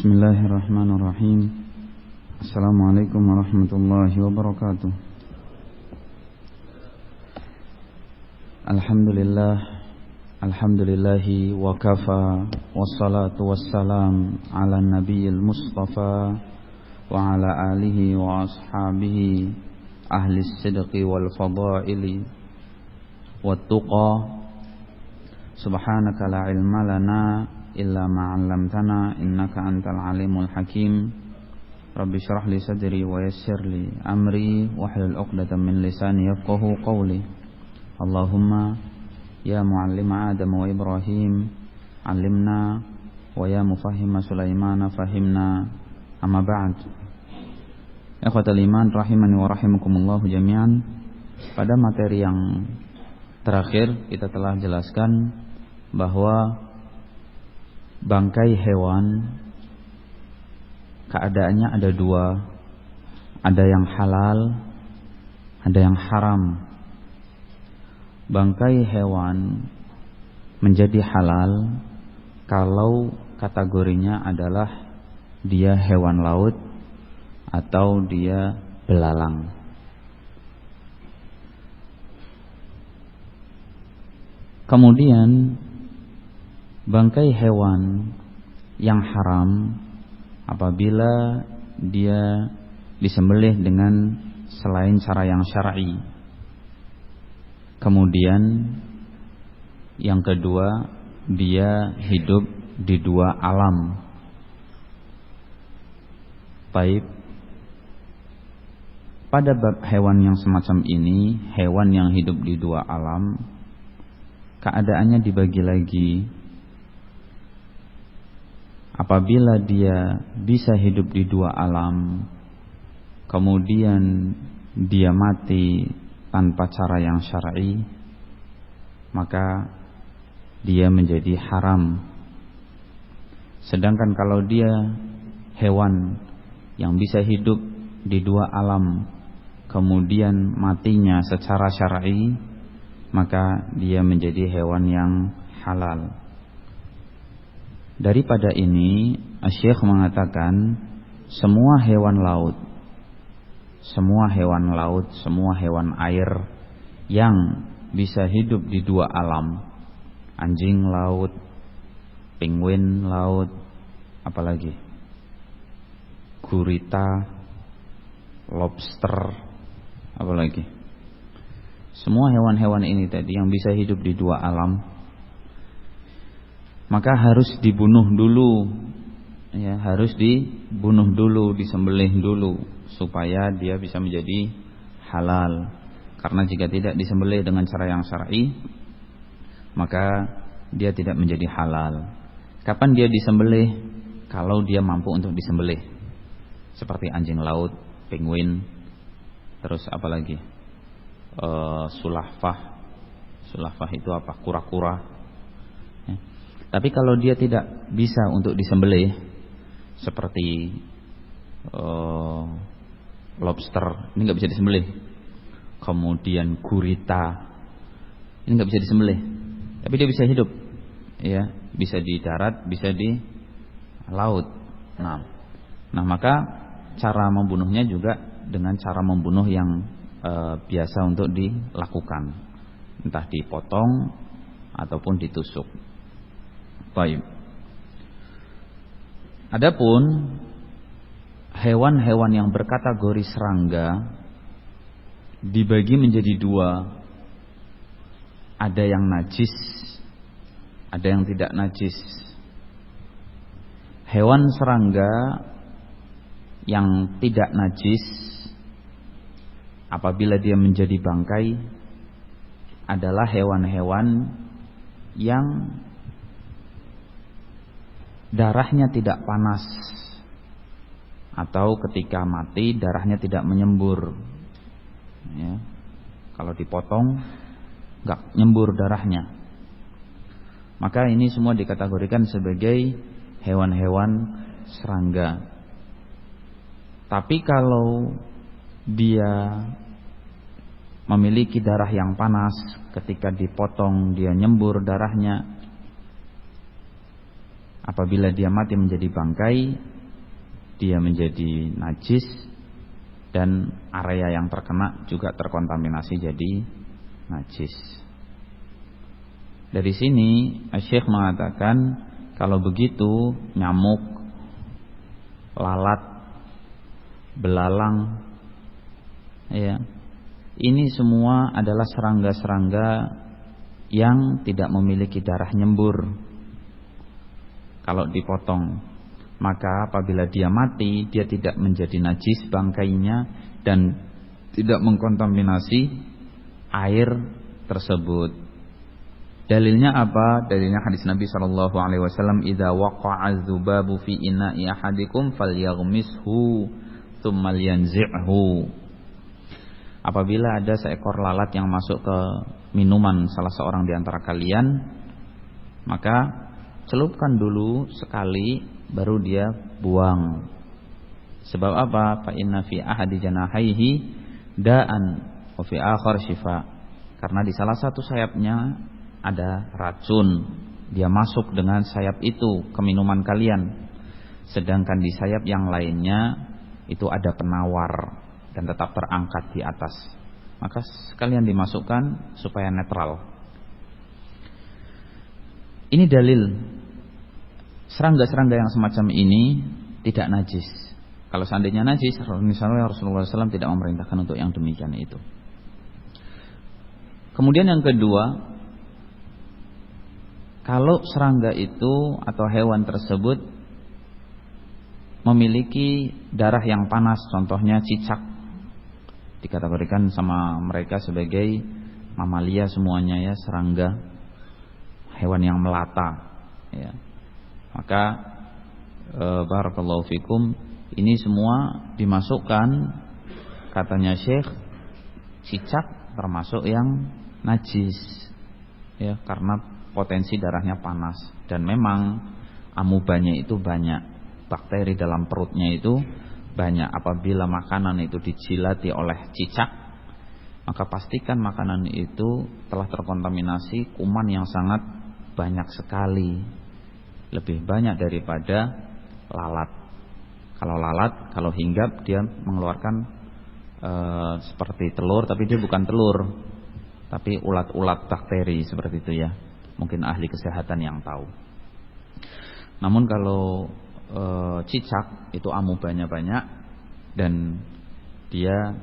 Bismillahirrahmanirrahim. Assalamualaikum warahmatullahi wabarakatuh. Alhamdulillahi wa kafa, wassalatu wassalam ala nabiyil mustafa wa ala alihi wa ashabihi ahli sidqi wal fadaili wat tuqa. Subhanaka la ilma lana illa ma 'allamtana innaka antal alimul hakim. Rabbi shrah li sadri wa yassir li amri wahlul 'uqdatam min lisani yafqahu qawli. Allahumma ya muallim Adam wa Ibrahim 'allimna wa ya mufahhim Sulaiman fahimna. Amma ba'd. Ikhwatal iman rahimani wa rahimakumullah jami'an. Pada materi yang terakhir kita telah jelaskan bahwa bangkai hewan keadaannya ada dua, ada yang halal, ada yang haram. Bangkai hewan menjadi halal kalau kategorinya adalah dia hewan laut atau dia belalang. Kemudian bangkai hewan yang haram apabila dia disembelih dengan selain cara yang syar'i. Kemudian yang kedua, dia hidup di dua alam. Baik, pada bab hewan yang semacam ini, hewan yang hidup di dua alam, keadaannya dibagi lagi. Apabila dia bisa hidup di dua alam, kemudian dia mati tanpa cara yang syar'i, maka dia menjadi haram. Sedangkan kalau dia hewan yang bisa hidup di dua alam, kemudian matinya secara syar'i, maka dia menjadi hewan yang halal. Daripada ini, Asy-Syaikh mengatakan semua hewan laut, semua hewan air yang bisa hidup di dua alam, anjing laut, penguin laut, apalagi gurita, lobster, apalagi semua hewan-hewan ini tadi yang bisa hidup di dua alam, maka harus dibunuh dulu, ya, harus dibunuh dulu, disembelih dulu supaya dia bisa menjadi halal. Karena jika tidak disembelih dengan cara yang syar'i, maka dia tidak menjadi halal. Kapan dia disembelih? Kalau dia mampu untuk disembelih, seperti anjing laut, penguin, terus apalagi sulafah itu apa? Kura-kura. Tapi kalau dia tidak bisa untuk disembelih, seperti lobster, ini nggak bisa disembelih. Kemudian gurita, ini nggak bisa disembelih, tapi dia bisa hidup, ya, bisa di darat, bisa di laut. Nah, maka cara membunuhnya juga dengan cara membunuh yang biasa untuk dilakukan, entah dipotong ataupun ditusuk. Baik. Adapun hewan-hewan yang berkategori serangga dibagi menjadi dua. Ada yang najis, ada yang tidak najis. Hewan serangga yang tidak najis apabila dia menjadi bangkai adalah hewan-hewan yang darahnya tidak panas, atau ketika mati darahnya tidak menyembur, ya. Kalau dipotong nggak nyembur darahnya, maka ini semua dikategorikan sebagai hewan-hewan serangga. Tapi kalau dia memiliki darah yang panas, ketika dipotong dia nyembur darahnya, Apabila dia mati menjadi bangkai, dia menjadi najis dan area yang terkena juga terkontaminasi jadi najis. Dari sini Syekh mengatakan kalau begitu nyamuk, lalat, belalang, ya, ini semua adalah serangga-serangga yang tidak memiliki darah nyembur. Kalau dipotong, maka apabila dia mati, dia tidak menjadi najis bangkainya dan tidak mengkontaminasi air tersebut. Dalilnya apa? Dalilnya hadis Nabi sallallahu alaihi wasallam, "Idza waqa'a adz-dzubabu fi ina'i ahadikum falyaghmishu tsumma liyanzi'hu." Apabila ada seekor lalat yang masuk ke minuman salah seorang di antara kalian, maka celupkan dulu sekali baru dia buang. Sebab apa? Fa inna fi ahadi janahaihi da'an wa fi akhar syifa. Karena di salah satu sayapnya ada racun. Dia masuk dengan sayap itu ke minuman kalian. Sedangkan di sayap yang lainnya itu ada penawar dan tetap terangkat di atas. Maka sekalian dimasukkan supaya netral. Ini dalil serangga-serangga yang semacam ini tidak najis. Kalau seandainya najis, misalnya Rasulullah SAW tidak memerintahkan untuk yang demikian itu. Kemudian yang kedua, kalau serangga itu atau hewan tersebut memiliki darah yang panas, contohnya cicak, dikategorikan sama mereka sebagai mamalia semuanya ya, serangga, hewan yang melata ya. Maka barakallahu fikum, ini semua dimasukkan, katanya Syekh, cicak termasuk yang najis ya, karena potensi darahnya panas dan memang amubanya itu banyak, bakteri dalam perutnya itu banyak. Apabila makanan itu dijilati oleh cicak, maka pastikan makanan itu telah terkontaminasi kuman yang sangat banyak sekali, lebih banyak daripada lalat. Kalau lalat, kalau hinggap dia mengeluarkan seperti telur, tapi dia bukan telur, tapi ulat-ulat bakteri seperti itu ya. Mungkin ahli kesehatan yang tahu. Namun kalau cicak itu amubanya banyak dan dia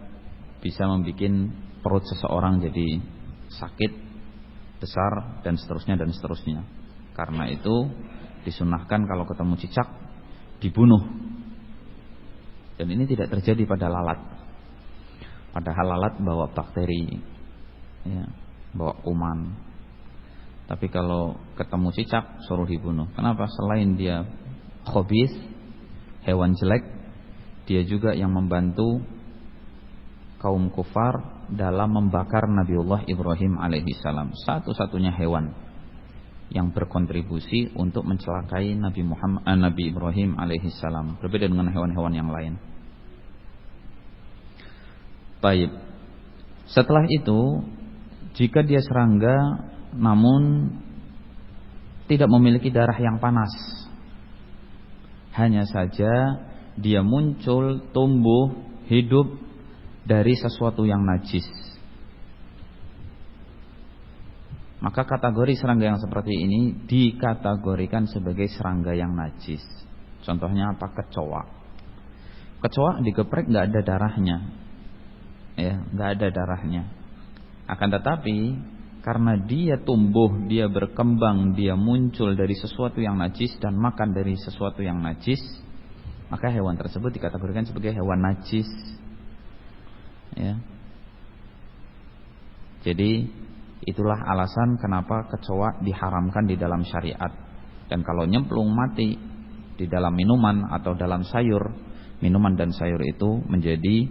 bisa membuat perut seseorang jadi sakit, besar dan seterusnya. Karena itu disunahkan kalau ketemu cicak dibunuh. Dan ini tidak terjadi pada lalat. Padahal lalat bawa bakteri ya, bawa kuman. Tapi kalau ketemu cicak suruh dibunuh. Kenapa? Selain dia khabith, hewan jelek, dia juga yang membantu kaum kufar dalam membakar Nabiullah Ibrahim alaihissalam. Satu-satunya hewan yang berkontribusi untuk mencelakai Nabi Ibrahim alaihissalam. Berbeda dengan hewan-hewan yang lain. Baik. Setelah itu, jika dia serangga namun tidak memiliki darah yang panas, hanya saja dia muncul, tumbuh, hidup dari sesuatu yang najis, maka kategori serangga yang seperti ini dikategorikan sebagai serangga yang najis. Contohnya apa? Kecoa. Kecoa digeprek nggak ada darahnya, ya, nggak ada darahnya. Akan tetapi karena dia tumbuh, dia berkembang, dia muncul dari sesuatu yang najis dan makan dari sesuatu yang najis, maka hewan tersebut dikategorikan sebagai hewan najis. Ya. Jadi itulah alasan kenapa kecoa diharamkan di dalam syariat. Dan kalau nyemplung mati di dalam minuman atau dalam sayur, minuman dan sayur itu menjadi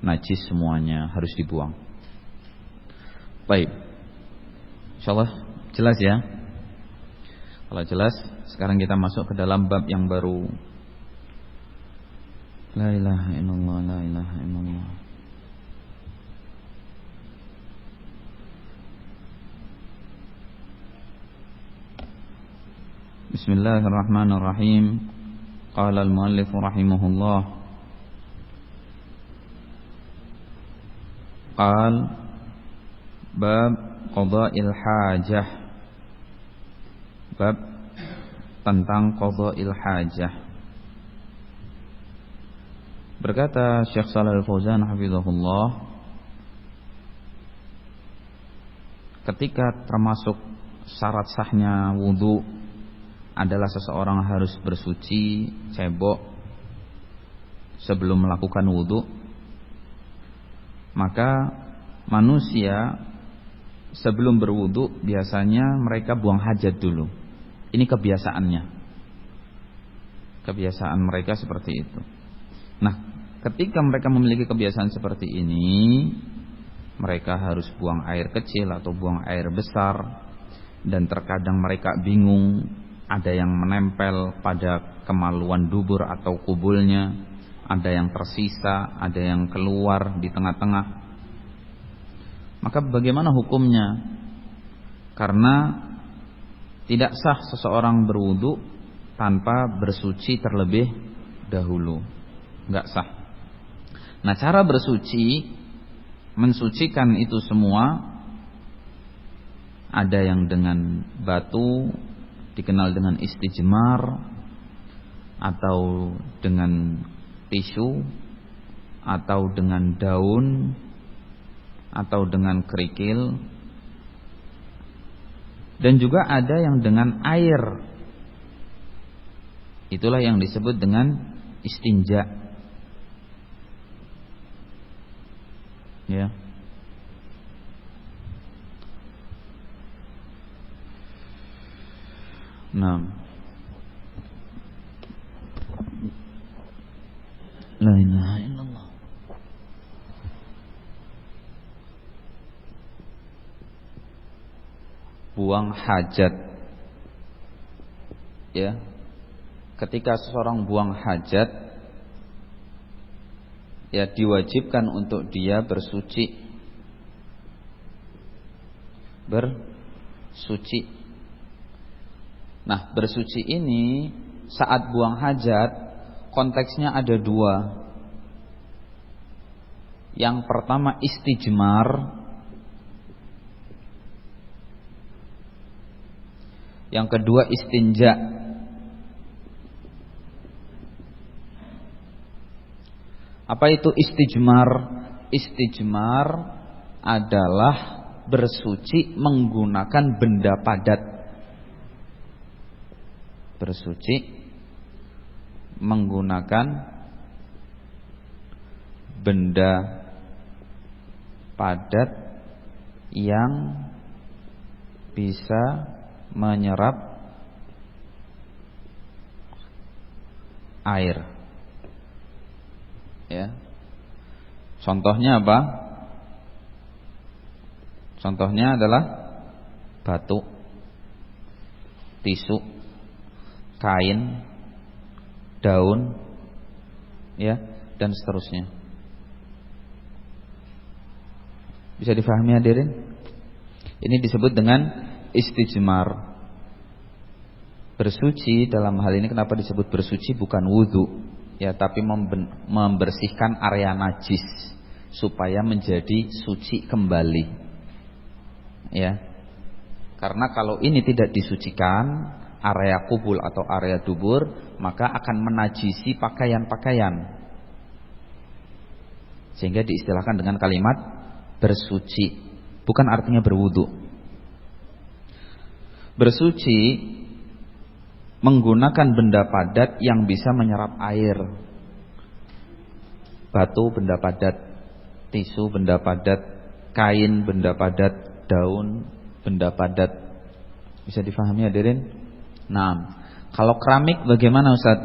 najis semuanya, harus dibuang. Baik. InsyaAllah jelas ya. Kalau jelas, sekarang kita masuk ke dalam bab yang baru. La ilaha illallah, la ilaha illallah. Bismillahirrahmanirrahim. Qala al-muallif rahimahullah. Qal bab qada'il hajah. Bab tentang qada'il hajah. Berkata Syekh Shalal Al-Fauzan hafizahullah, ketika termasuk syarat sahnya wudu adalah seseorang harus bersuci, cebok sebelum melakukan wudu, maka manusia sebelum berwudu biasanya mereka buang hajat dulu. Ini kebiasaannya. Kebiasaan mereka seperti itu. Nah, ketika mereka memiliki kebiasaan seperti ini, mereka harus buang air kecil atau buang air besar, dan terkadang mereka bingung, ada yang menempel pada kemaluan dubur atau kubulnya, ada yang tersisa, ada yang keluar di tengah-tengah. Maka bagaimana hukumnya? Karena tidak sah seseorang berwudu tanpa bersuci terlebih dahulu. Enggak sah. Nah, cara bersuci, mensucikan itu semua, ada yang dengan batu, dikenal dengan istijmar, atau dengan tisu, atau dengan daun, atau dengan kerikil, dan juga ada yang dengan air. Itulah yang disebut dengan istinja. Ya. Nah, la ilaha illallah. Buang hajat. Ya. Ketika seseorang buang hajat, ya diwajibkan untuk dia bersuci. Bersuci. Nah, bersuci ini saat buang hajat konteksnya ada dua. Yang pertama istijmar, yang kedua istinja. Apa itu istijmar? Istijmar adalah bersuci menggunakan benda padat. Bersuci menggunakan benda padat yang bisa menyerap air. Ya. Contohnya apa? Contohnya adalah batu, tisu, kain, daun, ya, dan seterusnya. Bisa difahami hadirin? Ini disebut dengan istijmar. Bersuci dalam hal ini kenapa disebut bersuci bukan wudu, ya, tapi membersihkan area najis supaya menjadi suci kembali. Ya. Karena kalau ini tidak disucikan, area kubul atau area dubur, maka akan menajisi pakaian-pakaian, sehingga diistilahkan dengan kalimat bersuci, bukan artinya berwudu. Bersuci menggunakan benda padat yang bisa menyerap air. Batu benda padat, tisu benda padat, kain benda padat, daun benda padat. Bisa difahami hadirin? Nah, kalau keramik bagaimana Ustaz?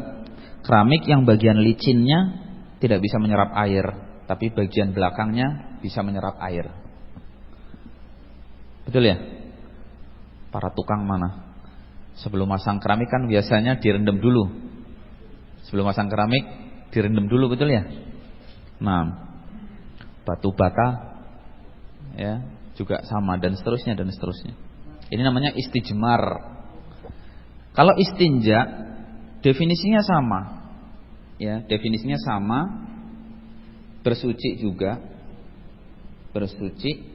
Keramik yang bagian licinnya tidak bisa menyerap air, tapi bagian belakangnya bisa menyerap air. Betul ya? Para tukang mana? Sebelum masang keramik kan biasanya direndam dulu. Sebelum masang keramik direndam dulu, betul ya? Nah, batu bata, ya, juga sama, dan seterusnya dan seterusnya. Ini namanya istijmar. Kalau istinja definisinya sama. Ya, definisinya sama. Bersuci juga. Bersuci,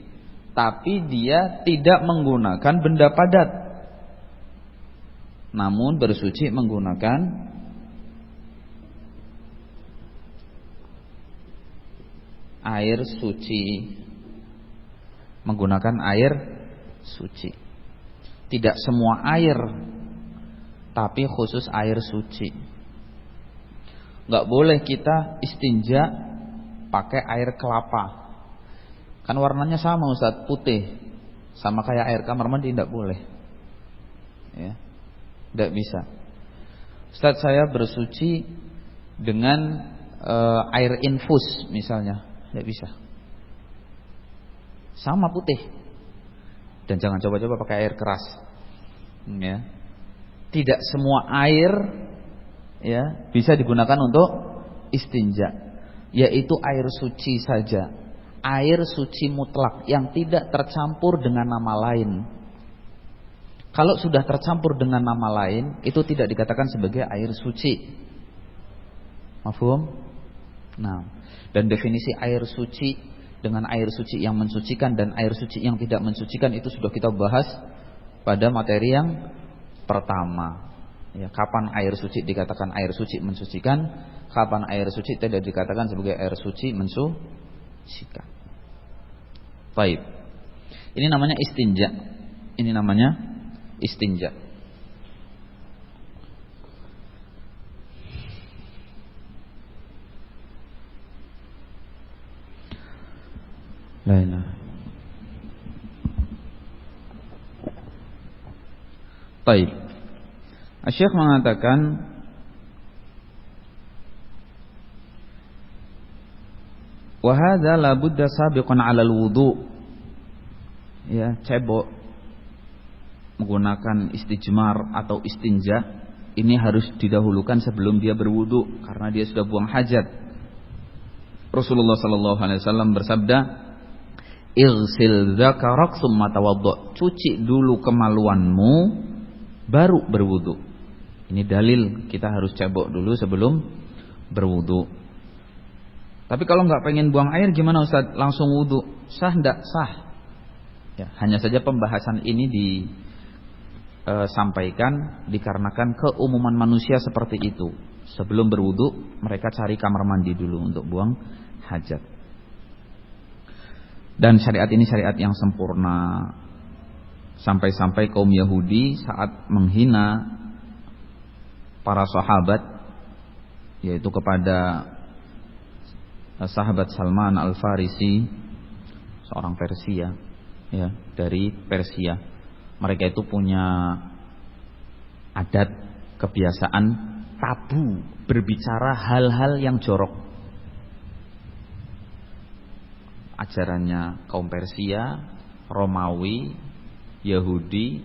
tapi dia tidak menggunakan benda padat. Namun bersuci menggunakan air suci. Menggunakan air suci. Tidak semua air, tapi khusus air suci. Gak boleh kita istinja pakai air kelapa. Kan warnanya sama Ustaz, putih. Sama kayak air kamar mandi, tidak boleh. Ya, tidak bisa. Ustaz, saya bersuci dengan air infus misalnya, tidak bisa. Sama putih. Dan jangan coba-coba pakai air keras. Ya. Tidak semua air ya bisa digunakan untuk istinja, yaitu air suci saja. Air suci mutlak yang tidak tercampur dengan nama lain. Kalau sudah tercampur dengan nama lain, itu tidak dikatakan sebagai air suci. Mafhum? Nah, dan definisi air suci dengan air suci yang mensucikan dan air suci yang tidak mensucikan itu sudah kita bahas pada materi yang pertama. Ya, kapan air suci dikatakan air suci mensucikan, kapan air suci tidak dikatakan sebagai air suci mensucikan. Baik. Ini namanya istinja. Ini namanya istinja. La ilaha. Baik. Syekh mengatakan wa hadza la budda sabiqan 'ala al-wudu. Ya, cebok menggunakan istijmar atau istinja ini harus didahulukan sebelum dia berwudu karena dia sudah buang hajat. Rasulullah sallallahu alaihi wasallam bersabda, "Ighsil dzakarak tsumma tawaddu." Cuci dulu kemaluanmu baru berwudu. Ini dalil kita harus cebok dulu sebelum berwudu. Tapi kalau nggak pengen buang air gimana Ustaz? Langsung wudu. Sah enggak? Sah. Ya, hanya saja pembahasan ini disampaikan dikarenakan keumuman manusia seperti itu. Sebelum berwudu mereka cari kamar mandi dulu untuk buang hajat. Dan syariat ini syariat yang sempurna. Sampai-sampai kaum Yahudi saat menghina para sahabat, yaitu kepada sahabat Salman Al-Farisi, seorang Persia, ya, dari Persia. Mereka itu punya adat, kebiasaan tabu berbicara hal-hal yang jorok. Ajarannya kaum Persia, Romawi, Yahudi,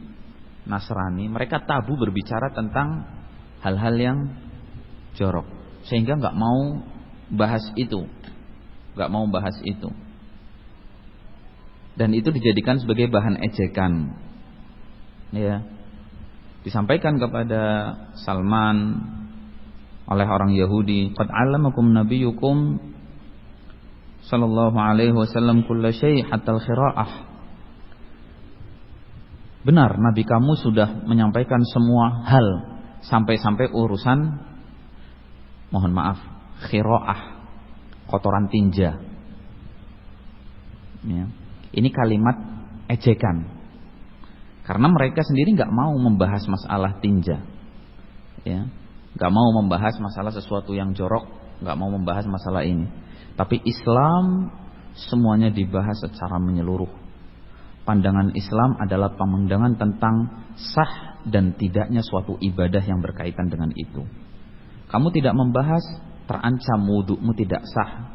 Nasrani, mereka tabu berbicara tentang hal-hal yang jorok, sehingga nggak mau bahas itu, nggak mau bahas itu, dan itu dijadikan sebagai bahan ejekan. Ya, disampaikan kepada Salman oleh orang Yahudi, "Qad 'allamakum nabiyyukum sallallahu alaihi wasallam kulla syai' hatta al-khira'ah." Benar, Nabi kamu sudah menyampaikan semua hal sampai-sampai urusan, mohon maaf, khira'ah, kotoran tinja. Ya. Ini kalimat ejekan, karena mereka sendiri nggak mau membahas masalah tinja, ya, nggak mau membahas masalah sesuatu yang jorok, nggak mau membahas masalah ini. Tapi Islam semuanya dibahas secara menyeluruh. Pandangan Islam adalah pemandangan tentang sah dan tidaknya suatu ibadah yang berkaitan dengan itu. Kamu tidak membahas, terancam wudumu tidak sah,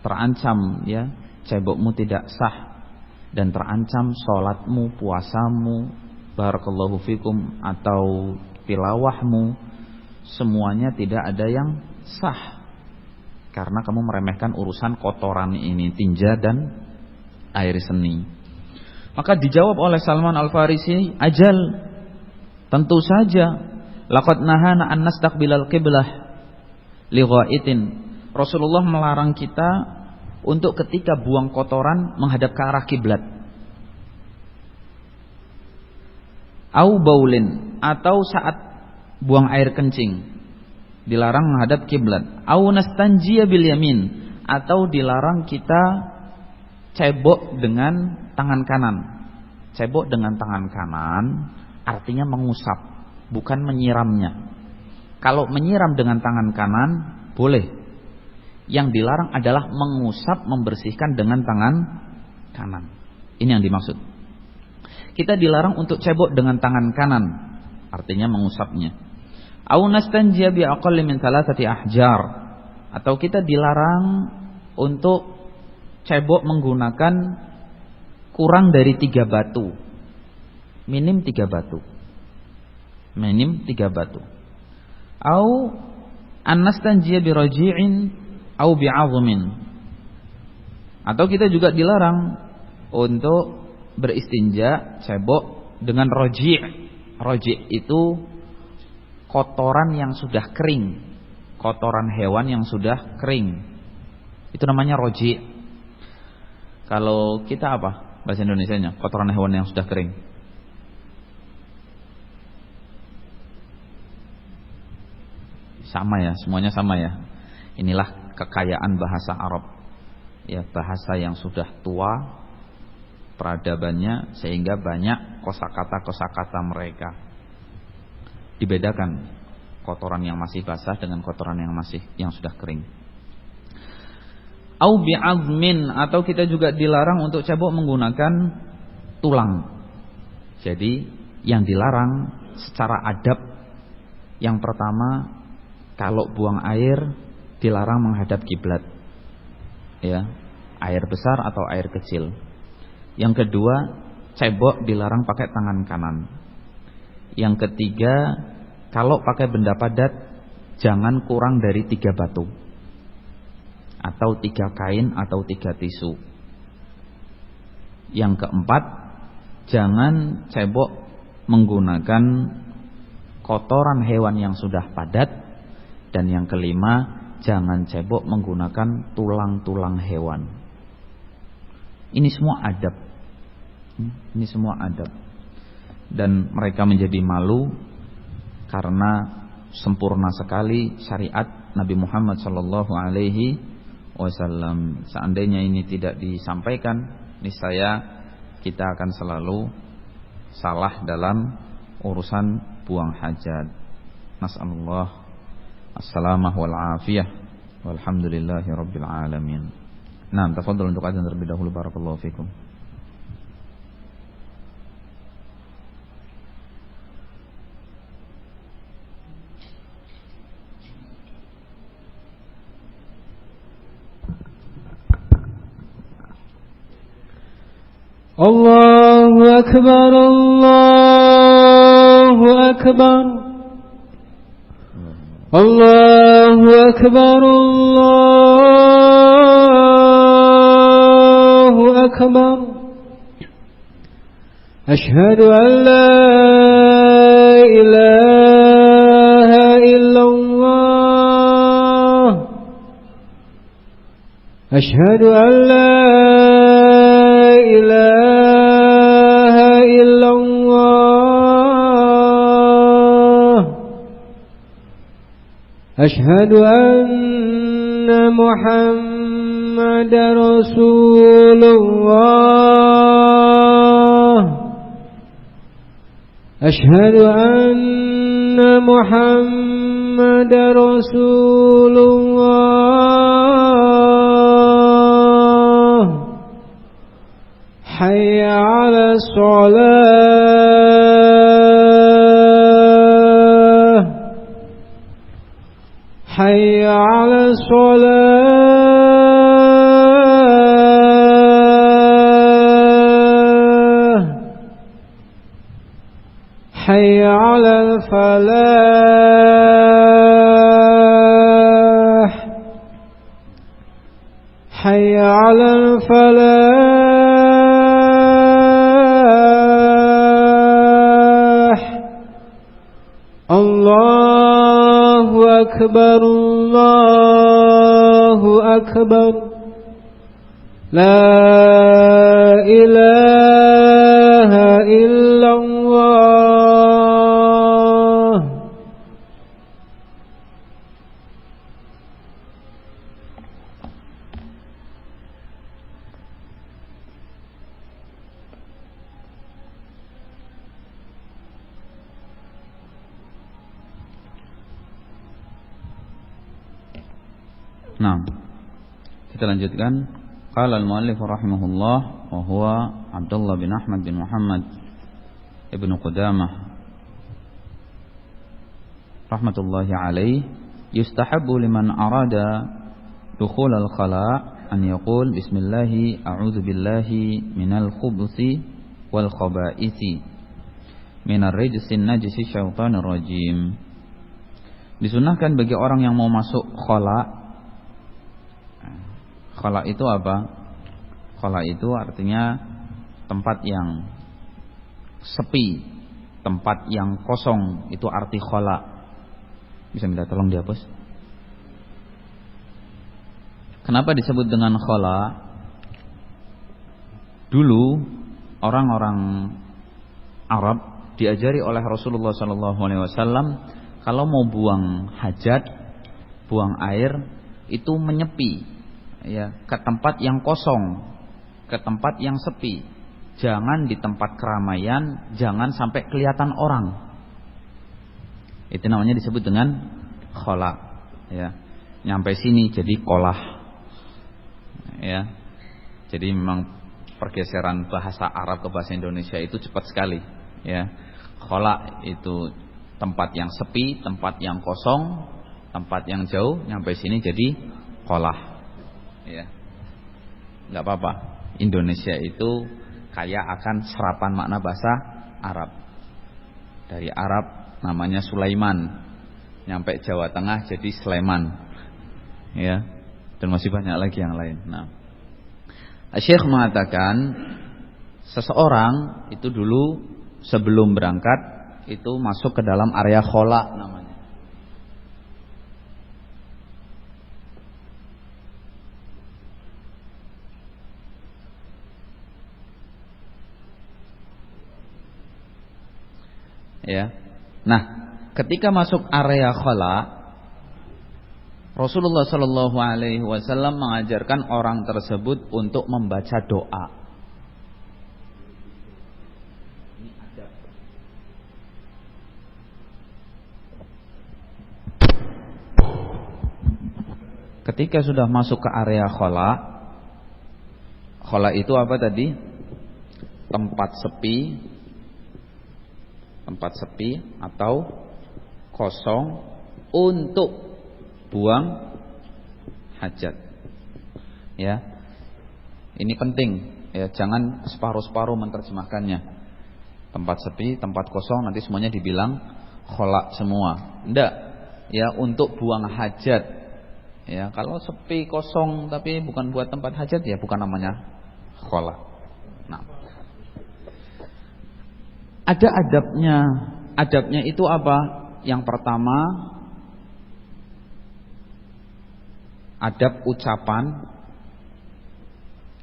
terancam ya cebokmu tidak sah, dan terancam sholatmu, puasamu, barakallahu fikum, atau tilawahmu, semuanya tidak ada yang sah karena kamu meremehkan urusan kotoran ini, tinja dan air seni. Maka dijawab oleh Salman Al-Farisi, ajal, Tentu saja, laqad nahana an nastaqbilal qiblah li ghaitin. Rasulullah melarang kita untuk ketika buang kotoran menghadap ke arah kiblat. Au baulin, atau saat buang air kencing dilarang menghadap kiblat. Au nastanjiya bil yamin, atau dilarang kita cebok dengan tangan kanan. Cebok dengan tangan kanan artinya mengusap, bukan menyiramnya. Kalau menyiram dengan tangan kanan boleh. Yang dilarang adalah mengusap, membersihkan dengan tangan kanan. Ini yang dimaksud. Kita dilarang untuk cebok dengan tangan kanan, artinya mengusapnya. Au nastanjiya bi aqalli min thalathati ahjar, atau kita dilarang untuk cebok menggunakan kurang dari 3 batu. Minim 3 batu. Minim 3 batu. Au an-nastanjiya bi raji'in au bi 'azmin. Atau kita juga dilarang untuk beristinja, cebok dengan raji'. Raji' itu kotoran yang sudah kering, kotoran hewan yang sudah kering. Itu namanya raji'. Kalau kita apa bahasa Indonesianya? Kotoran hewan yang sudah kering. Sama ya, semuanya sama ya. Inilah kekayaan bahasa Arab. Ya, bahasa yang sudah tua peradabannya, sehingga banyak kosakata-kosakata mereka. Dibedakan kotoran yang masih basah dengan kotoran yang sudah kering. Au bi'azmin, atau kita juga dilarang untuk cebok menggunakan tulang. Jadi yang dilarang secara adab, yang pertama, kalau buang air dilarang menghadap kiblat. Ya, air besar atau air kecil. Yang kedua, cebok dilarang pakai tangan kanan. Yang ketiga, kalau pakai benda padat jangan kurang dari 3 batu, atau 3 kain, atau 3 tisu. Yang keempat, jangan cebok menggunakan kotoran hewan yang sudah padat. Dan yang kelima, jangan cebok menggunakan tulang-tulang hewan. Ini semua adab. Ini semua adab. Dan mereka menjadi malu karena sempurna sekali syariat Nabi Muhammad SAW. Seandainya ini tidak disampaikan, niscaya kita akan selalu salah dalam urusan buang hajat. Nasallallahu assalamah wal afiyah walhamdulillahi rabbil alamin. Nah, tafadhol untuk azan terlebih dahulu. Barakallahu fikum. Allahu akbar, Allahu akbar. Allahu akbar, Allahu akbar. Ashhadu an la ilaha illallah. Ashhadu an la ilaha illallah. أشهد أن محمد رسول الله. أشهد أن محمد رسول الله. حي على الصلاة. حي على الصلاة. حي على الفلاح. حي على الفلاح. أكبر الله أكبر لا إله إلا الله. Nah, kita lanjutkan. Qala al-muallif rahimahullah wa huwa Abdullah bin Ahmad bin Muhammad ibn Qudamah rahmatullahi alaih, yustahabbu liman arada dukhul al-khala' an yaqul bismillahi a'udzu billahi minal khubuthi wal khaba'ithi minar rijsin najisi syaitanir rajim. Disunahkan bagi orang yang mau masuk khala'. Khala itu apa? Khala itu artinya tempat yang sepi, tempat yang kosong, itu arti khala. Bisa minta tolong dihapus? Kenapa disebut dengan khala? Dulu orang-orang Arab diajari oleh Rasulullah SAW kalau mau buang hajat, buang air itu menyepi. Ya, ke tempat yang kosong, ke tempat yang sepi. Jangan di tempat keramaian, jangan sampai kelihatan orang. Itu namanya disebut dengan khala. Ya. Nyampe sini jadi kolah. Ya. Jadi memang pergeseran bahasa Arab ke bahasa Indonesia itu cepat sekali. Ya. Khala itu tempat yang sepi, tempat yang kosong, tempat yang jauh. Nyampe sini jadi kolah. Ya, nggak apa-apa. Indonesia itu kaya akan serapan makna bahasa Arab. Dari Arab namanya Sulaiman, nyampe Jawa Tengah jadi Sleman, ya, dan masih banyak lagi yang lain. Nah, Syekh mengatakan seseorang itu dulu sebelum berangkat itu masuk ke dalam area khala namanya. Ya. Nah, ketika masuk area khala, Rasulullah Shallallahu Alaihi Wasallam mengajarkan orang tersebut untuk membaca doa. Ketika sudah masuk ke area khala, khala itu apa tadi? Tempat sepi atau kosong untuk buang hajat. Ya. Ini penting, ya, jangan separuh-separuh menerjemahkannya. Tempat sepi, tempat kosong nanti semuanya dibilang khala semua. Enggak. Ya, untuk buang hajat. Ya, kalau sepi kosong tapi bukan buat tempat hajat ya bukan namanya khala. Nah, ada adabnya. Adabnya itu apa? Yang pertama, adab ucapan.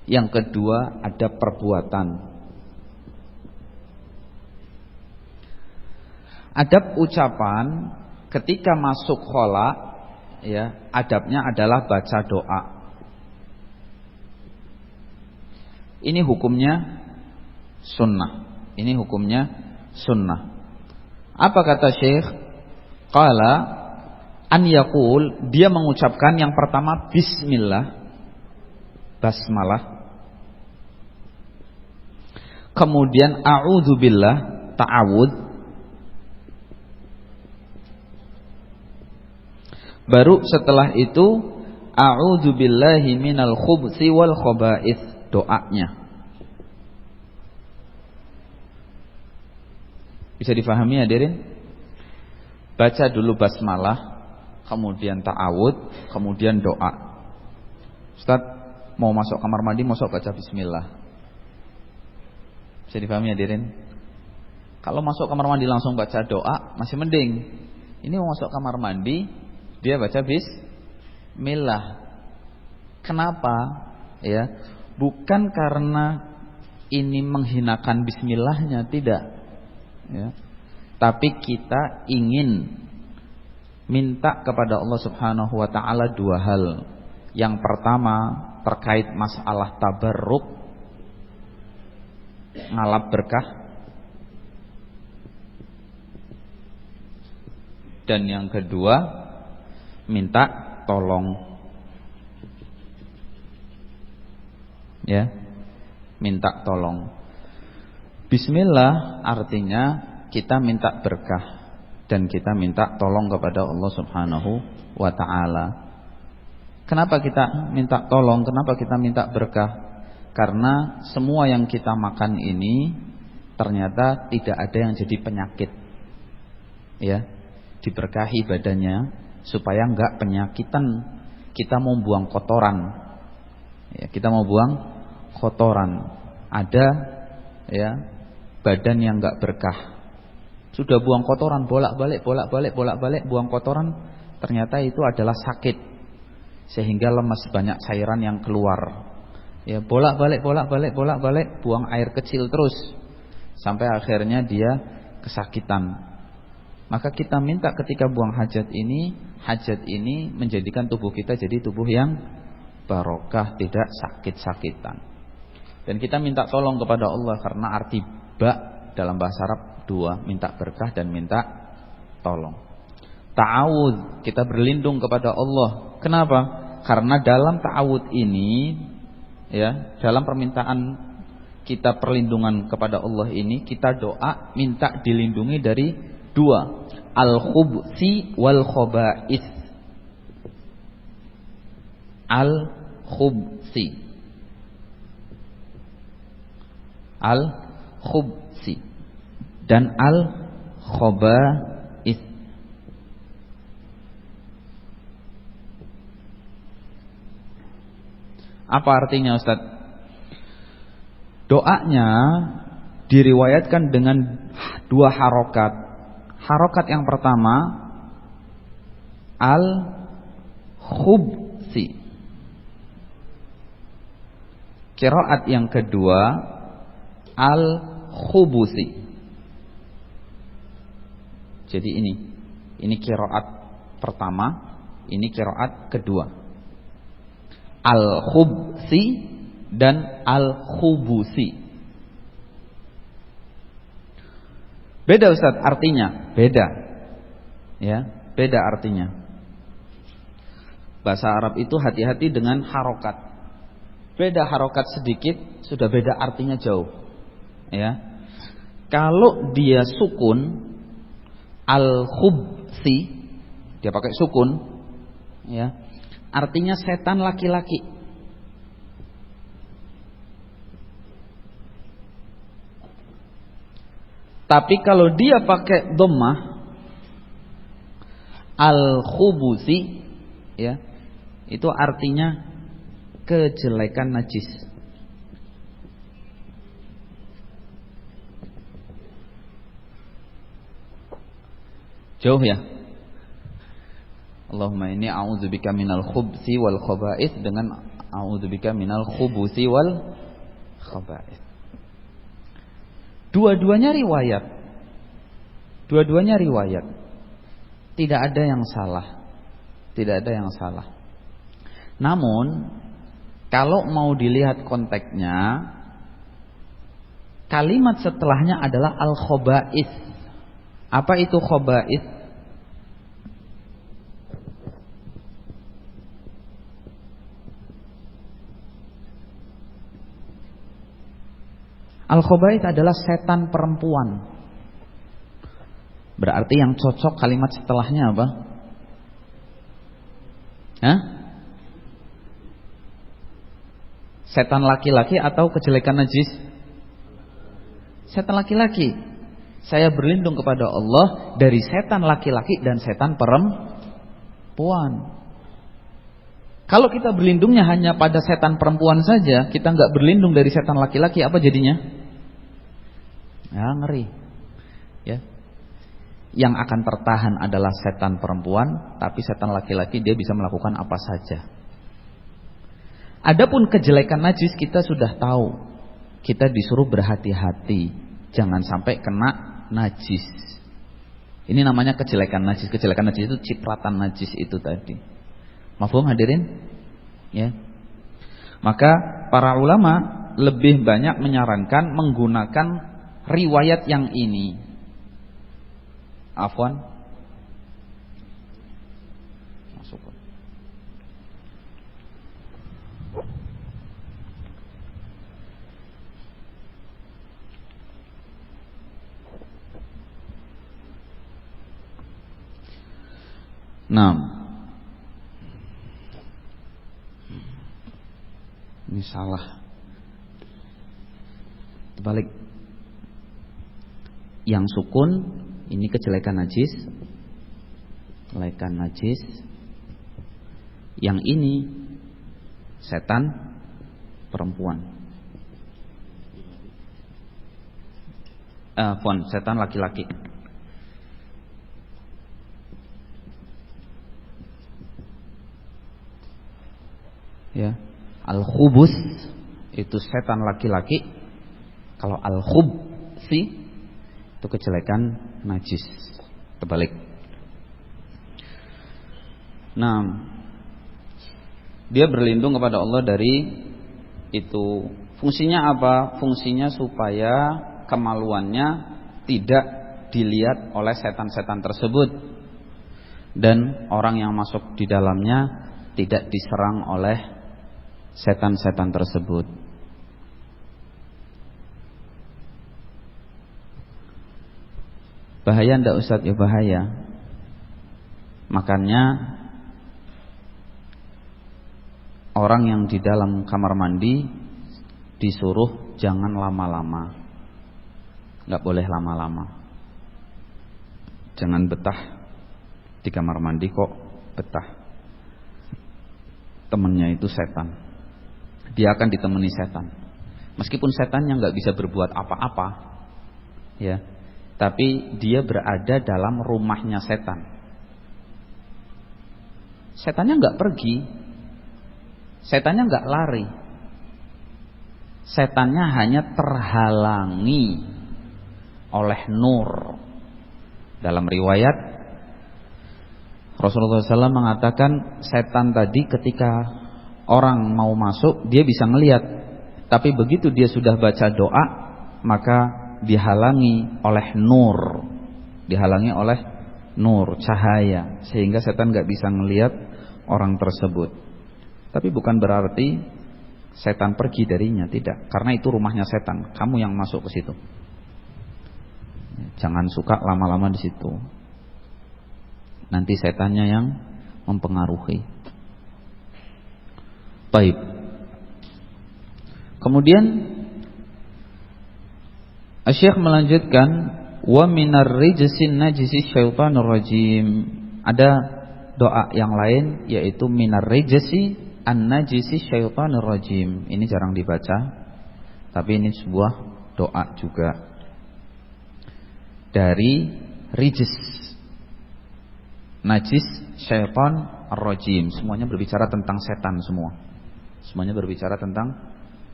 Yang kedua, adab perbuatan. Adab ucapan ketika masuk khala, ya, adabnya adalah baca doa. Ini hukumnya sunnah. Ini hukumnya sunnah. Apa kata Syekh? Qala an yaqul, dia mengucapkan yang pertama bismillah, basmalah. Kemudian a'udzubillah, ta'awud. Baru setelah itu a'udzubillahi minal khubuthi wal khaba'ith, doanya. Bisa difahami hadirin? Baca dulu basmalah, kemudian ta'awud, kemudian doa. Ustaz, mau masuk kamar mandi, masuk baca bismillah. Bisa difahami hadirin? Kalau masuk kamar mandi langsung baca doa masih mending. Ini mau masuk kamar mandi, Dia baca bismillah. Kenapa? Ya, bukan karena ini menghinakan bismillahnya, tidak. Ya. Tapi kita ingin minta kepada Allah Subhanahu wa taala dua hal. Yang pertama terkait masalah tabarruk, ngalap berkah. Dan yang kedua minta tolong. Ya, minta tolong. Bismillah artinya kita minta berkah dan kita minta tolong kepada Allah Subhanahu wa taala. Kenapa kita minta tolong? Kenapa kita minta berkah? Karena semua yang kita makan ini ternyata tidak ada yang jadi penyakit. Ya, diberkahi badannya supaya enggak penyakitan. Kita mau buang kotoran. Ya, kita mau buang kotoran. Ada ya badan yang enggak berkah. Sudah buang kotoran bolak-balik buang kotoran, ternyata itu adalah sakit. Sehingga lemas, banyak cairan yang keluar. Ya, bolak-balik buang air kecil terus sampai akhirnya dia kesakitan. Maka kita minta ketika buang hajat ini menjadikan tubuh kita jadi tubuh yang barokah, tidak sakit-sakitan. Dan kita minta tolong kepada Allah karena arti ba dalam bahasa Arab dua, minta berkah dan minta tolong. Ta'awudz, kita berlindung kepada Allah. Kenapa? Karena dalam ta'awudz ini, ya, dalam permintaan kita perlindungan kepada Allah ini, kita doa minta dilindungi dari dua, al-khubsi wal khaba'is. Al-khubsi, al-khubsi dan al-khaba'is. Apa artinya, Ustaz? Doanya diriwayatkan dengan dua harokat. Harokat yang pertama al-khubsi. Qiraat yang kedua al-khubusi. Jadi ini qiraat pertama, ini qiraat kedua. Al-khubsi dan al-khubusi. Beda, Ustaz, artinya beda. Ya, beda artinya. Bahasa Arab itu hati-hati dengan harokat. Beda harokat sedikit sudah beda artinya jauh. Ya. Kalau dia sukun, al-khubsi, dia pakai sukun, ya, artinya setan laki-laki. Tapi kalau dia pakai dhammah, al-khubusi, ya, itu artinya kejelekan najis. Jauh ya. Allahumma inni a'udzubika minal khubsi wal khaba'is dengan a'udzubika minal khubusi wal khaba'is. Dua-duanya riwayat. Dua-duanya riwayat. Tidak ada yang salah. Tidak ada yang salah. Namun kalau mau dilihat konteksnya, kalimat setelahnya adalah al-khaba'is. Apa itu khaba'is? Al-khaba'is adalah setan perempuan. Berarti yang cocok kalimat setelahnya apa? Hah? Setan laki-laki atau kejelekan najis? Setan laki-laki. Saya berlindung kepada Allah dari setan laki-laki dan setan perempuan. Kalau kita berlindungnya hanya pada setan perempuan saja, kita nggak berlindung dari setan laki-laki, apa jadinya? Ya, ngeri. Ya. yang akan tertahan adalah setan perempuan, tapi setan laki-laki dia bisa melakukan apa saja. Adapun kejelekan najis kita sudah tahu. Kita disuruh berhati-hati, jangan sampai kena najis. Ini namanya kejelekan najis. Kejelekan najis itu cipratan najis itu tadi. Mafhum hadirin? Ya. Maka para ulama lebih banyak menyarankan menggunakan riwayat yang ini. Afwan. Masuk. Nah, ini salah. Terbalik. Yang sukun ini kejelekan najis. Kejelekan najis. Yang ini setan perempuan. Setan laki-laki. Ya, al-khubus itu setan laki-laki. Kalau al-khubsi itu kejelekan najis. Terbalik. Nah, dia berlindung kepada Allah dari itu. Fungsinya apa? Fungsinya supaya kemaluannya tidak dilihat oleh setan-setan tersebut, dan orang yang masuk di dalamnya tidak diserang oleh setan-setan tersebut. Bahaya ndak Ustaz? Ya bahaya. Makanya orang yang di dalam kamar mandi disuruh jangan lama-lama. Nggak boleh lama-lama. Jangan betah di kamar mandi kok betah. Temennya itu setan. Dia akan ditemani setan. Meskipun setannya nggak bisa berbuat apa-apa, ya, tapi dia berada dalam rumahnya setan. Setannya nggak pergi, setannya nggak lari, setannya hanya terhalangi oleh nur. Dalam riwayat Rasulullah SAW mengatakan setan tadi ketika orang mau masuk dia bisa ngelihat, tapi begitu dia sudah baca doa maka dihalangi oleh nur, dihalangi oleh nur, cahaya, sehingga setan nggak bisa ngelihat orang tersebut. Tapi bukan berarti setan pergi darinya, tidak, karena itu rumahnya setan, kamu yang masuk ke situ. Jangan suka lama-lama di situ, nanti setannya yang mempengaruhi. Baik. Kemudian Asy-Syaikh melanjutkan, wa minar rijsin najisi syaitanir rajim. Ada doa yang lain yaitu minar rijsi an-najisi syaitanir rajim. Ini jarang dibaca, tapi ini sebuah doa juga. Dari rijs, najis, syaitan, ar-rajim, semuanya berbicara tentang setan semua. Semuanya berbicara tentang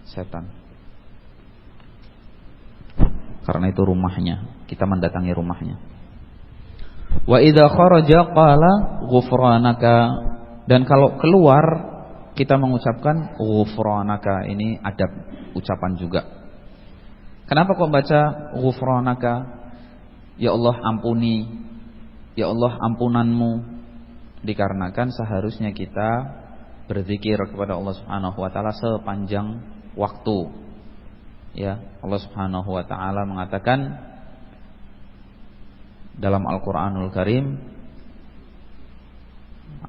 setan. Karena itu rumahnya, kita mendatangi rumahnya. Wa idza kharaja qala ghufranaka, dan kalau keluar kita mengucapkan ghufranaka. Ini adab ucapan juga. Kenapa kok baca ghufranaka? Ya Allah ampuni, ya Allah ampunanmu. Dikarenakan seharusnya kita berzikir kepada Allah Subhanahu wa taala sepanjang waktu. Ya, Allah Subhanahu wa taala mengatakan dalam Al-Qur'anul Karim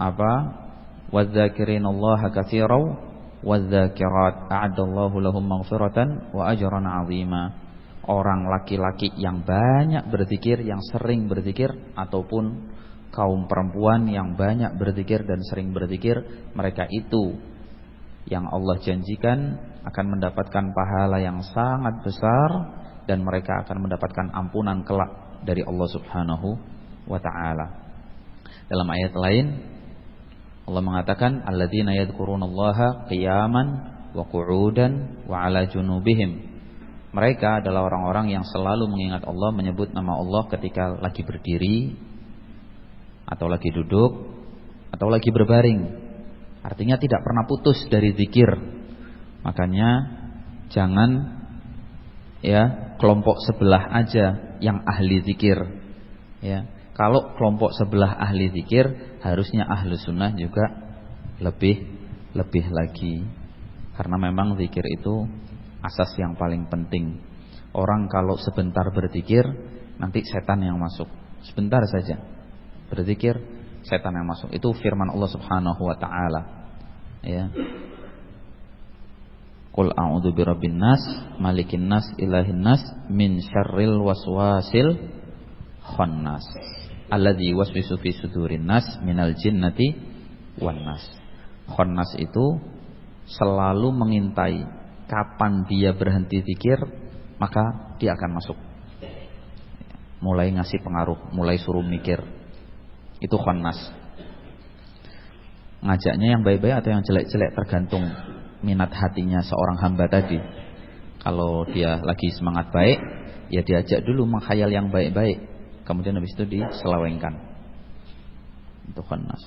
apa? Wadz-dzakirinallaha katsiran wadz-dzakirat a'adallahu lahum maghfiratan wa ajran 'azima. Orang laki-laki yang banyak berzikir, yang sering berzikir, ataupun kaum perempuan yang banyak berzikir dan sering berzikir, mereka itu yang Allah janjikan akan mendapatkan pahala yang sangat besar, dan mereka akan mendapatkan ampunan kelak dari Allah Subhanahu wa ta'ala. Dalam ayat lain Allah mengatakan alladzina yadhkurunallaha qiyaman wa qu'udan wa 'ala junubihim. Mereka adalah orang-orang yang selalu mengingat Allah, menyebut nama Allah ketika lagi berdiri atau lagi duduk atau lagi berbaring. Artinya tidak pernah putus dari zikir. Makanya jangan kelompok sebelah aja yang ahli zikir. Kalau kelompok sebelah ahli zikir, harusnya ahlu sunnah juga lebih lagi. Karena memang zikir itu asas yang paling penting. Orang kalau sebentar berzikir, nanti setan yang masuk. Sebentar saja berzikir, setan yang masuk. Itu firman Allah Subhanahu wa ta'ala. Qul a'udzu birabbin nas, malikin nas, ilahin nas, min syarril waswasil khannas alladzi waswisu fi sudurin nas minal jinnati wan nas. Khannas itu selalu mengintai kapan dia berhenti zikir, maka dia akan masuk. Mulai ngasih pengaruh, mulai suruh mikir. Itu khannas. Ngajaknya yang baik-baik atau yang jelek-jelek tergantung minat hatinya seorang hamba tadi. Kalau dia lagi semangat baik, ya diajak dulu menghayal yang baik-baik. Kemudian habis itu diselewengkan. Itu khannas.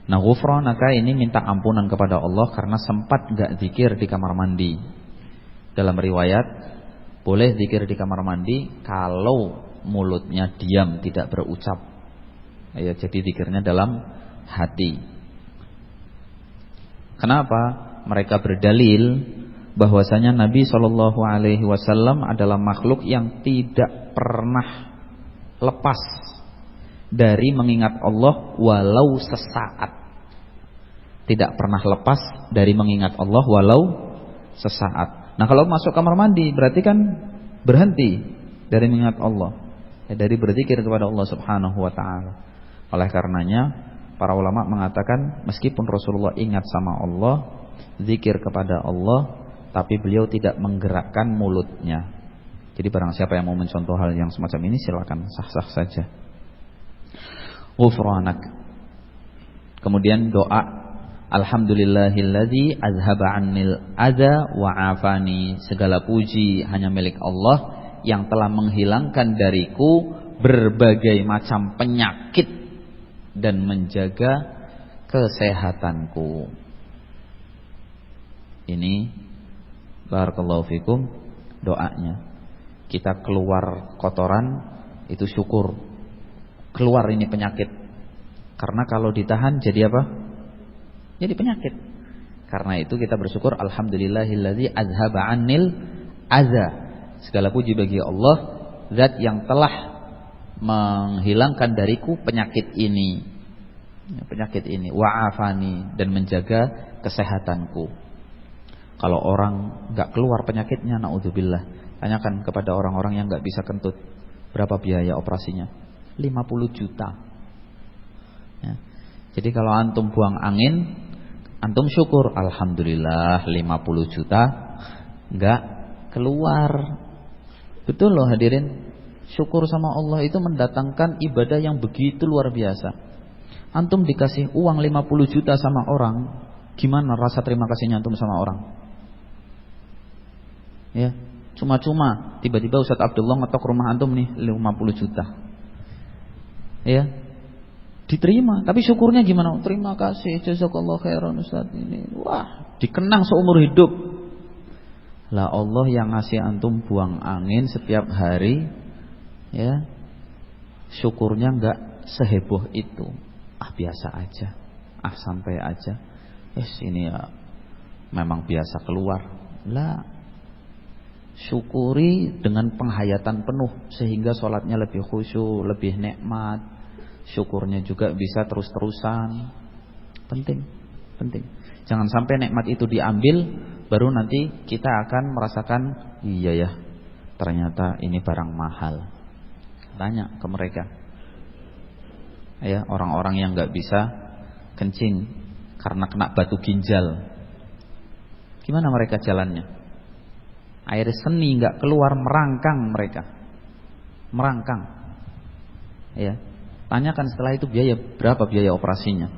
Nah, ghufranaka ini minta ampunan kepada Allah karena sempat enggak zikir di kamar mandi. Dalam riwayat boleh zikir di kamar mandi kalau mulutnya diam, tidak berucap. Jadi zikirnya dalam hati. Kenapa? Mereka berdalil bahwasanya Nabi SAW adalah makhluk yang tidak pernah lepas dari mengingat Allah walau sesaat. Tidak pernah lepas dari mengingat Allah walau sesaat. Nah, kalau masuk kamar mandi berarti kan berhenti dari mengingat Allah, dari berzikir kepada Allah Subhanahu wa ta'ala. Oleh karenanya para ulama mengatakan meskipun Rasulullah ingat sama Allah, zikir kepada Allah, tapi beliau tidak menggerakkan mulutnya. Jadi barang siapa yang mau mencontoh hal yang semacam ini, silakan, sah-sah saja. Ghufranak. Kemudian doa alhamdulillahilladzi azhaba 'annil adza wa 'afani. Segala puji hanya milik Allah yang telah menghilangkan dariku berbagai macam penyakit dan menjaga kesehatanku. Ini barakallahu fikum doanya. Kita keluar kotoran itu syukur. Keluar ini penyakit. Karena kalau ditahan jadi apa? Jadi penyakit. Karena itu kita bersyukur alhamdulillahilladzi azhaba 'annil adza. Segala puji bagi Allah, zat yang telah menghilangkan dariku penyakit ini. Penyakit ini wa'afani, dan menjaga kesehatanku. Kalau orang enggak keluar penyakitnya, naudzubillah. Tanyakan kepada orang-orang yang enggak bisa kentut, berapa biaya operasinya? 50 juta. Jadi kalau antum buang angin, antum syukur alhamdulillah 50 juta enggak keluar. Betul loh hadirin. Syukur sama Allah itu mendatangkan ibadah yang begitu luar biasa. Antum dikasih uang 50 juta sama orang, gimana rasa terima kasihnya antum sama orang? Ya, cuma-cuma tiba-tiba Ustaz Abdullah ngetok rumah antum nih 50 juta. Ya. Diterima, tapi syukurnya gimana? Terima kasih, jazakallahu khairan Ustaz ini. Wah, dikenang seumur hidup. Lah Allah yang ngasih antum buang angin setiap hari, ya. Syukurnya enggak seheboh itu. Biasa aja. Santai aja. Ini ya memang biasa keluar. Lah, syukuri dengan penghayatan penuh sehingga sholatnya lebih khusyuk, lebih nikmat. Syukurnya juga bisa terus-terusan. Penting. Jangan sampai nikmat itu diambil, baru nanti kita akan merasakan, iya ya, ternyata ini barang mahal. Tanya ke mereka. Ya, orang-orang yang nggak bisa kencing karena kena batu ginjal, gimana mereka jalannya? Air seni nggak keluar, merangkang mereka, merangkang. Ya, Tanyakan setelah itu berapa biaya operasinya.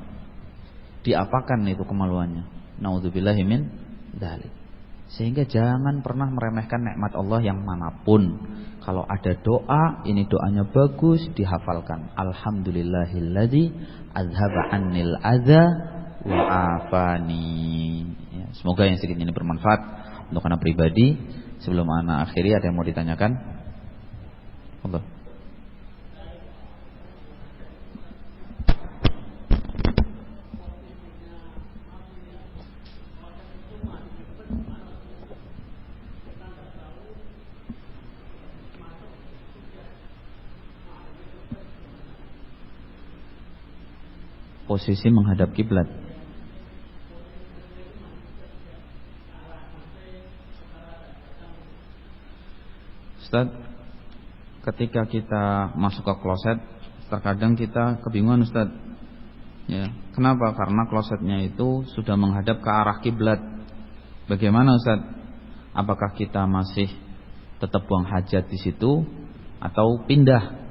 Diapakan itu kemaluannya. Naudzubillahi min dzalik. Sehingga jangan pernah meremehkan nikmat Allah yang manapun. Kalau ada doa, ini doanya bagus, dihafalkan. Alhamdulillahilladzi azhaba annil adza wa afani. Ya, semoga yang sedikit ini bermanfaat untuk anak pribadi. Sebelum anak akhiri, ada yang mau ditanyakan? Allah. Posisi menghadap kiblat. Ustaz, ketika kita masuk ke kloset, terkadang kita kebingungan Ustaz. Ya, kenapa? Karena klosetnya itu sudah menghadap ke arah kiblat. Bagaimana Ustaz? Apakah kita masih tetap buang hajat di situ atau pindah?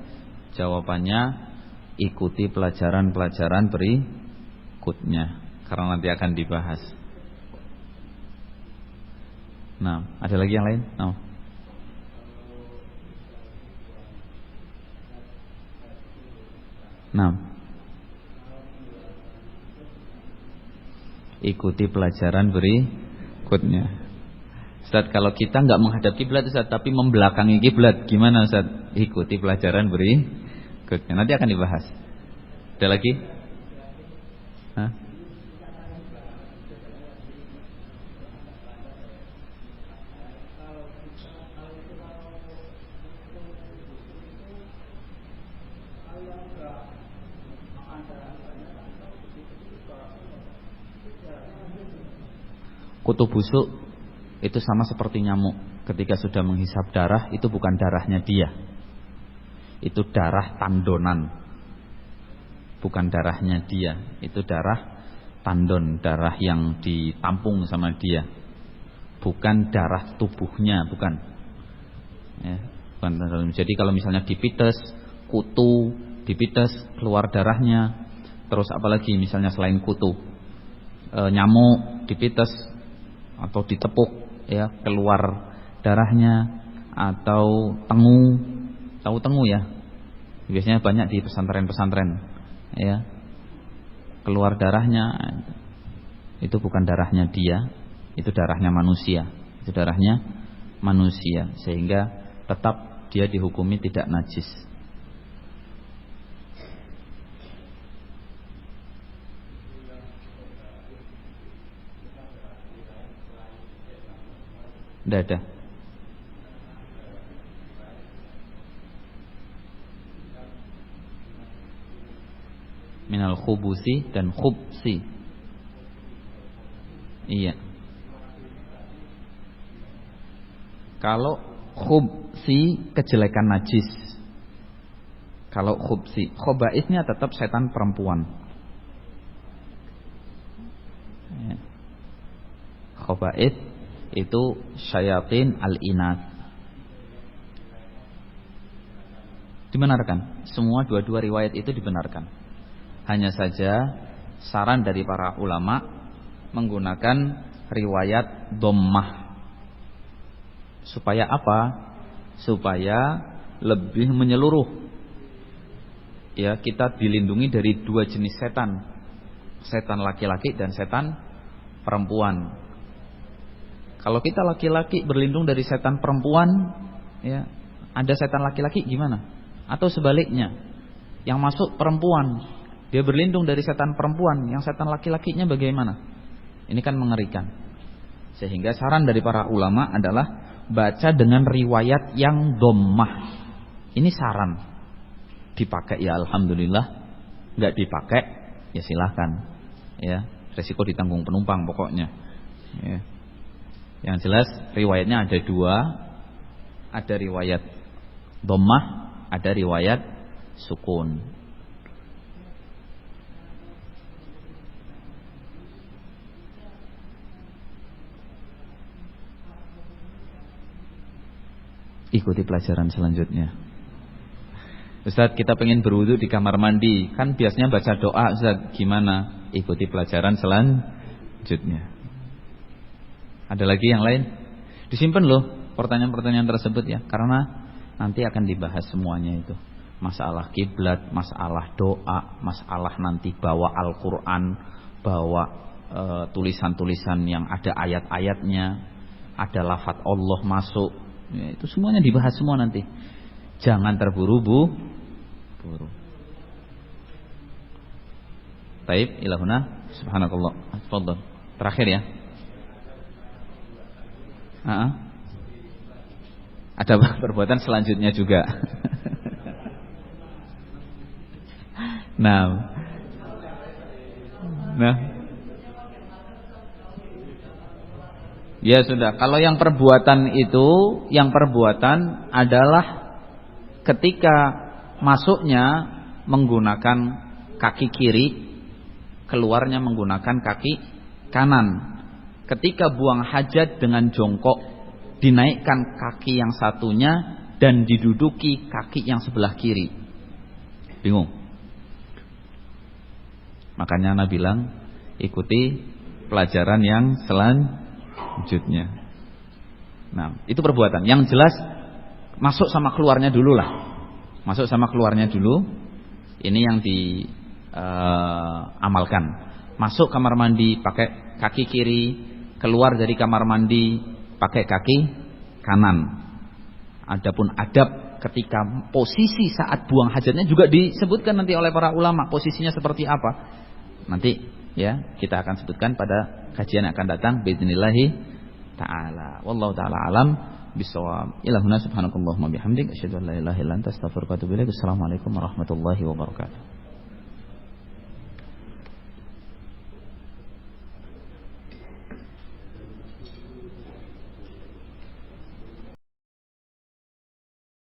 Jawabannya, ikuti pelajaran-pelajaran berikutnya, karena nanti akan dibahas. Nah, ada lagi yang lain? No. Nah, ikuti pelajaran berikutnya. Ustaz, kalau kita nggak menghadap kiblat Ustaz, tapi membelakangi kiblat, gimana Ustaz? Ikuti pelajaran berikutnya. Nanti akan dibahas. Ada lagi? Hah? Kutu busuk itu sama seperti nyamuk. Ketika sudah menghisap darah, itu bukan darahnya dia. Itu darah tandonan, bukan darahnya dia. Itu darah tandon, darah yang ditampung sama dia, bukan darah tubuhnya, bukan. Ya, bukan. Jadi kalau misalnya dipites, kutu dipites keluar darahnya, terus apalagi misalnya selain kutu, nyamuk dipites atau ditepuk, ya keluar darahnya, atau tengu. Tahu tengu ya? Biasanya banyak di pesantren-pesantren, ya. Keluar darahnya, itu bukan darahnya dia, itu darahnya manusia. Itu darahnya manusia, sehingga tetap dia dihukumi tidak najis. Tidak ada. Minal khubusi dan khubsi. Iya. Kalau khubsi kejelekan najis. Kalau khubsi, khobaisnya tetap setan perempuan. Ya. Khobais itu syayatin al-inas. Dibenarkan. Semua dua-dua riwayat itu dibenarkan. Hanya saja saran dari para ulama menggunakan riwayat dhammah. Supaya apa? Supaya lebih menyeluruh. Ya, kita dilindungi dari dua jenis setan. Setan laki-laki dan setan perempuan. Kalau kita laki-laki berlindung dari setan perempuan, ya, ada setan laki-laki gimana? Atau sebaliknya, yang masuk perempuan, dia berlindung dari setan perempuan, yang setan laki-lakinya bagaimana? Ini kan mengerikan. Sehingga saran dari para ulama adalah baca dengan riwayat yang dhammah. Ini saran. Dipakai ya alhamdulillah, enggak dipakai ya silahkan. Ya, resiko ditanggung penumpang pokoknya. Ya. Yang jelas riwayatnya ada dua. Ada riwayat dhammah, ada riwayat sukun. Ikuti pelajaran selanjutnya. Ustaz, kita pengen berwudu di kamar mandi, kan biasanya baca doa. Ustaz, gimana? Ikuti pelajaran selanjutnya. Ada lagi yang lain? Disimpan loh pertanyaan-pertanyaan tersebut ya, karena nanti akan dibahas semuanya itu. Masalah kiblat, masalah doa, masalah nanti bawa Al-Quran, bawa tulisan-tulisan yang ada ayat-ayatnya, ada lafaz Allah masuk, ya, itu semuanya dibahas semua nanti. Jangan terburu-buru. Taib ilahuna subhanakallah. Tafadhol. Terakhir ya. Ada perbuatan selanjutnya juga. Nah. Ya sudah, kalau yang perbuatan itu, yang perbuatan adalah ketika masuknya menggunakan kaki kiri, keluarnya menggunakan kaki kanan. Ketika buang hajat dengan jongkok, dinaikkan kaki yang satunya dan diduduki kaki yang sebelah kiri. Bingung? Makanya Anda bilang, ikuti pelajaran yang selanjutnya. Nah, itu perbuatan. Yang jelas masuk sama keluarnya dulu lah. Masuk sama keluarnya dulu. Ini yang diamalkan. Masuk kamar mandi pakai kaki kiri, keluar dari kamar mandi pakai kaki kanan. Adapun adab ketika posisi saat buang hajatnya juga disebutkan nanti oleh para ulama, posisinya seperti apa. Nanti ya kita akan sebutkan pada kajian yang akan datang biidznillah taala. Wallahu taala alam bisawab. Ilahuna subhanakallahumma bihamdik asyhadu an la ilaha illa anta astaghfiruka wa atubu ilaik. Assalamualaikum warahmatullahi wabarakatuh.